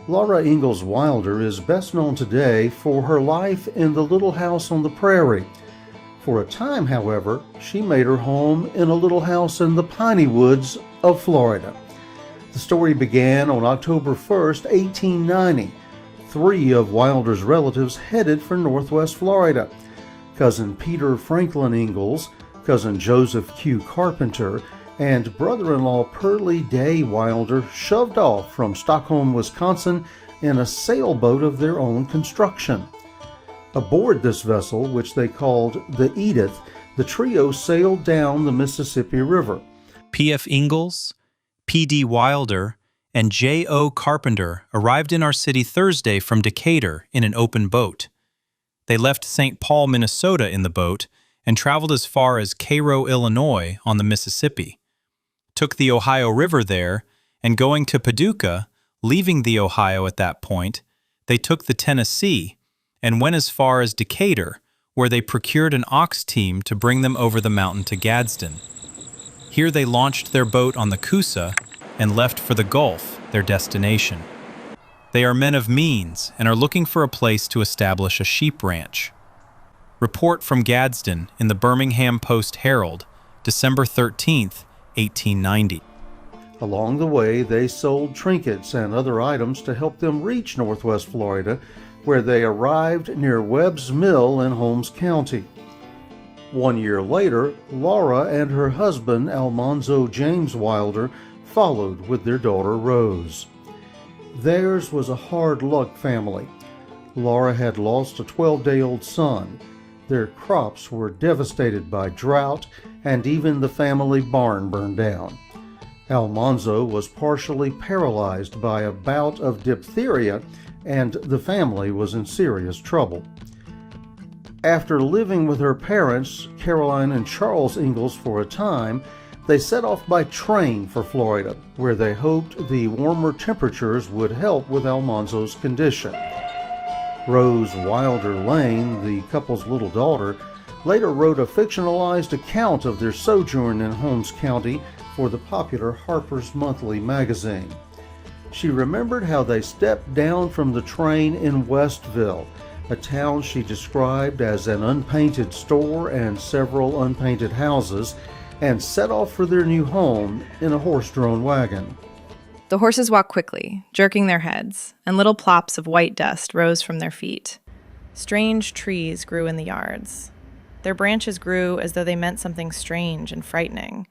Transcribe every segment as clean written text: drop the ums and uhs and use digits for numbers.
Laura Ingalls Wilder is best known today for her life in the little house on the prairie. For a time, however, she made her home in a little house in the piney woods of Florida. The story began on October 1st, 1890. Three of Wilder's relatives headed for Northwest Florida. Cousin Peter Franklin Ingalls, cousin Joseph Q. Carpenter, and brother-in-law Pearlie Day Wilder shoved off from Stockholm, Wisconsin in a sailboat of their own construction. Aboard this vessel, which they called the Edith, the trio sailed down the Mississippi River. P.F. Ingalls, P.D. Wilder, and J.O. Carpenter arrived in our city Thursday from Decatur in an open boat. They left St. Paul, Minnesota in the boat and traveled as far as Cairo, Illinois on the Mississippi. Took the Ohio River there, and going to Paducah, leaving the Ohio at that point, they took the Tennessee and went as far as Decatur, where they procured an ox team to bring them over the mountain to Gadsden. Here they launched their boat on the Coosa and left for the Gulf, their destination. They are men of means and are looking for a place to establish a sheep ranch. Report from Gadsden in the Birmingham Post-Herald, December 13th, 1890. Along the way, they sold trinkets and other items to help them reach Northwest Florida, where they arrived near Webb's Mill in Holmes County. 1 year later, Laura and her husband, Almanzo James Wilder, followed with their daughter Rose. Theirs was a hard-luck family. Laura had lost a 12-day-old son. Their crops were devastated by drought, and even the family barn burned down. Almanzo was partially paralyzed by a bout of diphtheria, and the family was in serious trouble. After living with her parents, Caroline and Charles Ingalls, for a time, they set off by train for Florida, where they hoped the warmer temperatures would help with Almanzo's condition. Rose Wilder Lane, the couple's little daughter, later wrote a fictionalized account of their sojourn in Holmes County for the popular Harper's Monthly magazine. She remembered how they stepped down from the train in Westville, a town she described as an unpainted store and several unpainted houses, and set off for their new home in a horse-drawn wagon. The horses walked quickly, jerking their heads, and little plops of white dust rose from their feet. Strange trees grew in the yards. Their branches grew as though they meant something strange and frightening.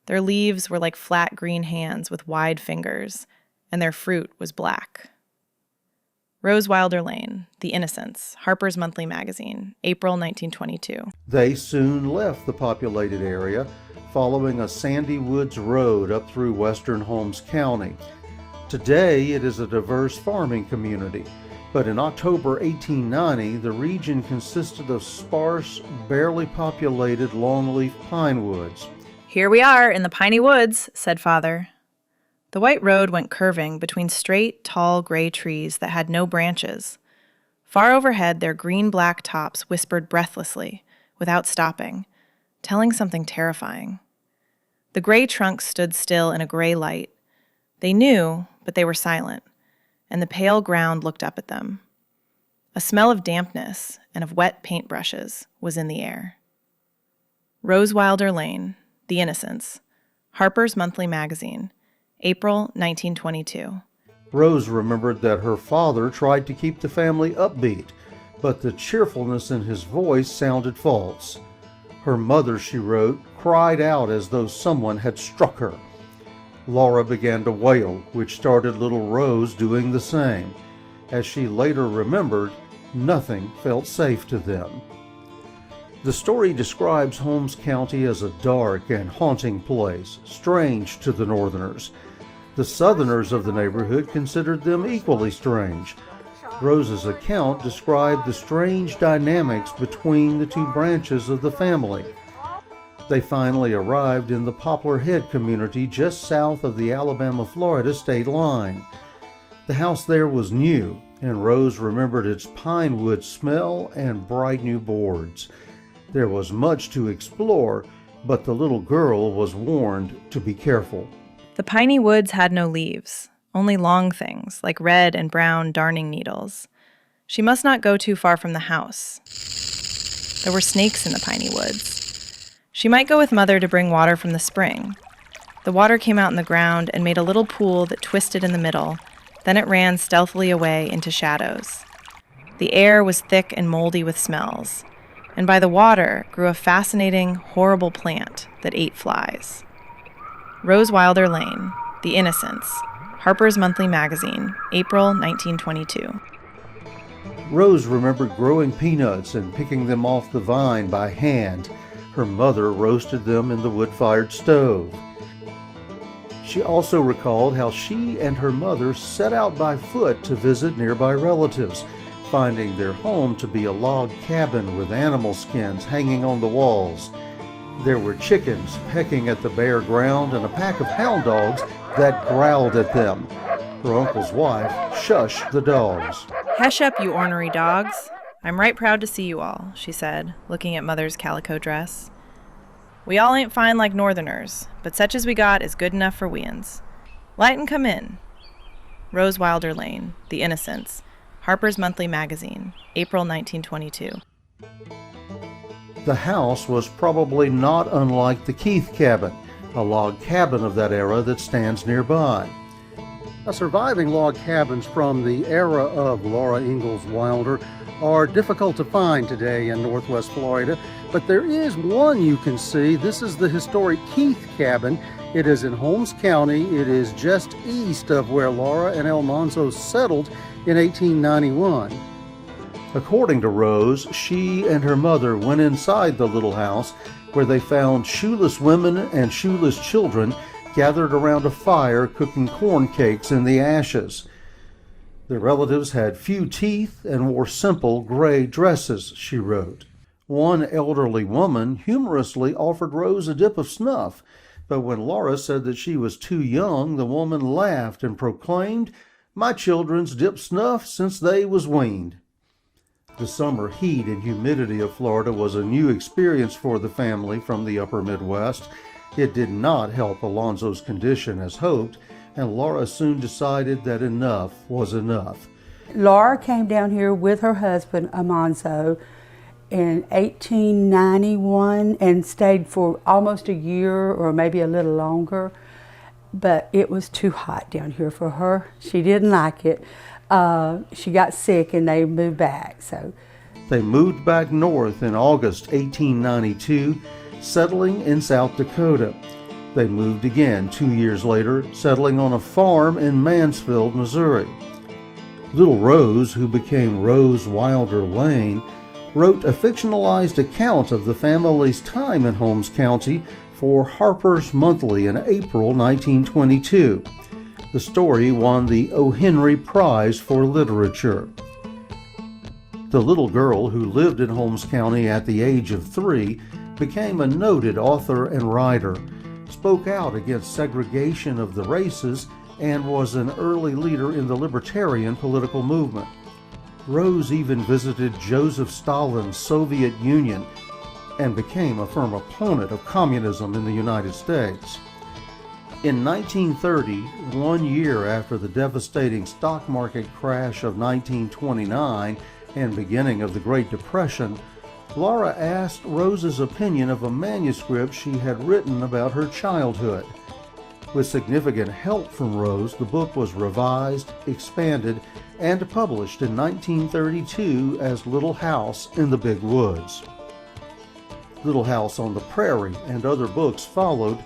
Their leaves were like flat green hands with wide fingers, and their fruit was black. Rose Wilder Lane, The Innocents, Harper's Monthly magazine, April 1922. They soon left the populated area, following a sandy woods road up through western Holmes County. Today, it is a diverse farming community, but in October 1890, the region consisted of sparse, barely populated longleaf pine woods. "Here we are in the piney woods," said Father. The white road went curving between straight, tall, gray trees that had no branches. Far overhead, their green-black tops whispered breathlessly, without stopping, telling something terrifying. The gray trunks stood still in a gray light. They knew, but they were silent, and the pale ground looked up at them. A smell of dampness and of wet paintbrushes was in the air. Rose Wilder Lane, The Innocents, Harper's Monthly magazine, April 1922. Rose remembered that her father tried to keep the family upbeat, but the cheerfulness in his voice sounded false. Her mother, she wrote, cried out as though someone had struck her. Laura began to wail, which started little Rose doing the same. As she later remembered, nothing felt safe to them. The story describes Holmes County as a dark and haunting place, strange to the Northerners. The Southerners of the neighborhood considered them equally strange. Rose's account described the strange dynamics between the two branches of the family. They finally arrived in the Poplar Head community just south of the Alabama-Florida state line. The house there was new, and Rose remembered its pine wood smell and bright new boards. There was much to explore, but the little girl was warned to be careful. The piney woods had no leaves, only long things like red and brown darning needles. She must not go too far from the house. There were snakes in the piney woods. She might go with Mother to bring water from the spring. The water came out in the ground and made a little pool that twisted in the middle. Then it ran stealthily away into shadows. The air was thick and moldy with smells, and by the water grew a fascinating, horrible plant that ate flies. Rose Wilder Lane, The Innocents, Harper's Monthly Magazine, April 1922. Rose remembered growing peanuts and picking them off the vine by hand. Her mother roasted them in the wood-fired stove. She also recalled how she and her mother set out by foot to visit nearby relatives, finding their home to be a log cabin with animal skins hanging on the walls. There were chickens pecking at the bare ground and a pack of hound dogs that growled at them. Her uncle's wife shushed the dogs. "Hush up, you ornery dogs. I'm right proud to see you all," she said, looking at Mother's calico dress. "We all ain't fine like Northerners, but such as we got is good enough for we'uns. Light and come in." Rose Wilder Lane, The Innocents, Harper's Monthly Magazine, April 1922. The house was probably not unlike the Keith cabin, a log cabin of that era that stands nearby. Surviving log cabins from the era of Laura Ingalls Wilder are difficult to find today in Northwest Florida, but there is one you can see. This is the historic Keith cabin. It is in Holmes County. It is just east of where Laura and El Monzo settled in 1891. According to Rose, she and her mother went inside the little house where they found shoeless women and shoeless children gathered around a fire cooking corn cakes in the ashes. The relatives had few teeth and wore simple gray dresses, she wrote. One elderly woman humorously offered Rose a dip of snuff, but when Laura said that she was too young, the woman laughed and proclaimed, "My children's dipped snuff since they was weaned." The summer heat and humidity of Florida was a new experience for the family from the upper Midwest. It did not help Alonzo's condition as hoped, and Laura soon decided that enough was enough. Laura came down here with her husband, Alonzo, in 1891 and stayed for almost a year or maybe a little longer, but it was too hot down here for her. She didn't like it. She got sick and they moved back. They moved back north in August 1892, settling in South Dakota. They moved again 2 years later, settling on a farm in Mansfield, Missouri. Little Rose, who became Rose Wilder Lane, wrote a fictionalized account of the family's time in Holmes County for Harper's Monthly in April 1922. The story won the O. Henry Prize for Literature. The little girl, who lived in Holmes County at the age of 3, became a noted author and writer, spoke out against segregation of the races, and was an early leader in the libertarian political movement. Rose even visited Joseph Stalin's Soviet Union and became a firm opponent of communism in the United States. In 1930, 1 year after the devastating stock market crash of 1929 and beginning of the Great Depression, Laura asked Rose's opinion of a manuscript she had written about her childhood. With significant help from Rose, the book was revised, expanded, and published in 1932 as Little House in the Big Woods. Little House on the Prairie and other books followed,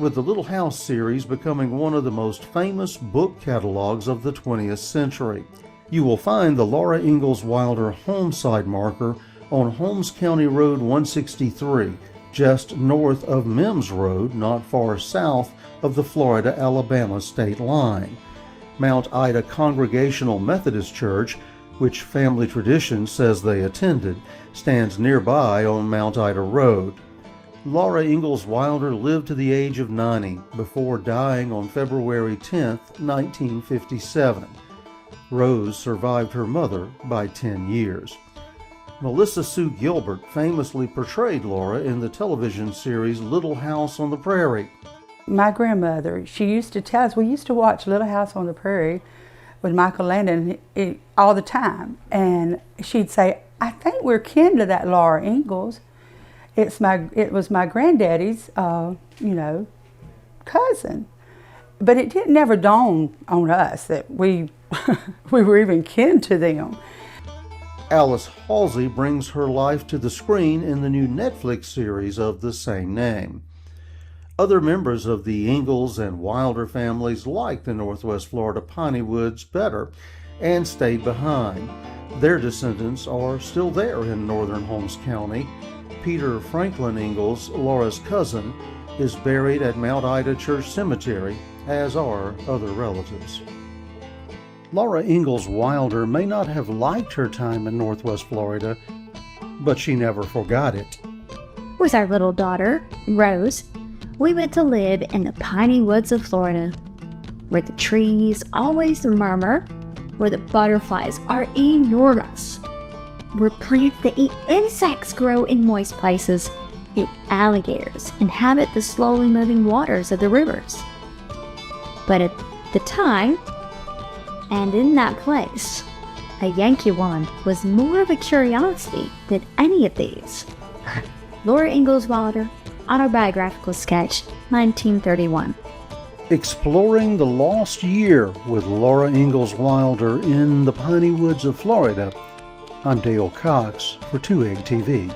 with the Little House series becoming one of the most famous book catalogs of the 20th century. You will find the Laura Ingalls Wilder homeside marker on Holmes County Road 163, just north of Mims Road, not far south of the Florida-Alabama state line. Mount Ida Congregational Methodist Church, which family tradition says they attended, stands nearby on Mount Ida Road. Laura Ingalls Wilder lived to the age of 90 before dying on February 10, 1957. Rose survived her mother by 10 years. Melissa Sue Gilbert famously portrayed Laura in the television series Little House on the Prairie. My grandmother, she used to tell us, we used to watch Little House on the Prairie with Michael Landon all the time. And she'd say, I think we're kin to that Laura Ingalls. It was my granddaddy's, cousin. But it didn't never dawn on us that we were even kin to them. Alice Halsey brings her life to the screen in the new Netflix series of the same name. Other members of the Ingalls and Wilder families liked the Northwest Florida piney woods better and stayed behind. Their descendants are still there in northern Holmes County. Peter Franklin Ingalls, Laura's cousin, is buried at Mount Ida Church Cemetery, as are other relatives. Laura Ingalls Wilder may not have liked her time in Northwest Florida, but she never forgot it. With our little daughter, Rose, we went to live in the piney woods of Florida, where the trees always murmur, where the butterflies are enormous, where plants that eat insects grow in moist places, and alligators inhabit the slowly moving waters of the rivers. But at the time, and in that place, a Yankee woman was more of a curiosity than any of these. Laura Ingalls Wilder, Autobiographical Sketch, 1931. Exploring the Lost Year with Laura Ingalls Wilder in the piney woods of Florida. I'm Dale Cox for 2 Egg TV.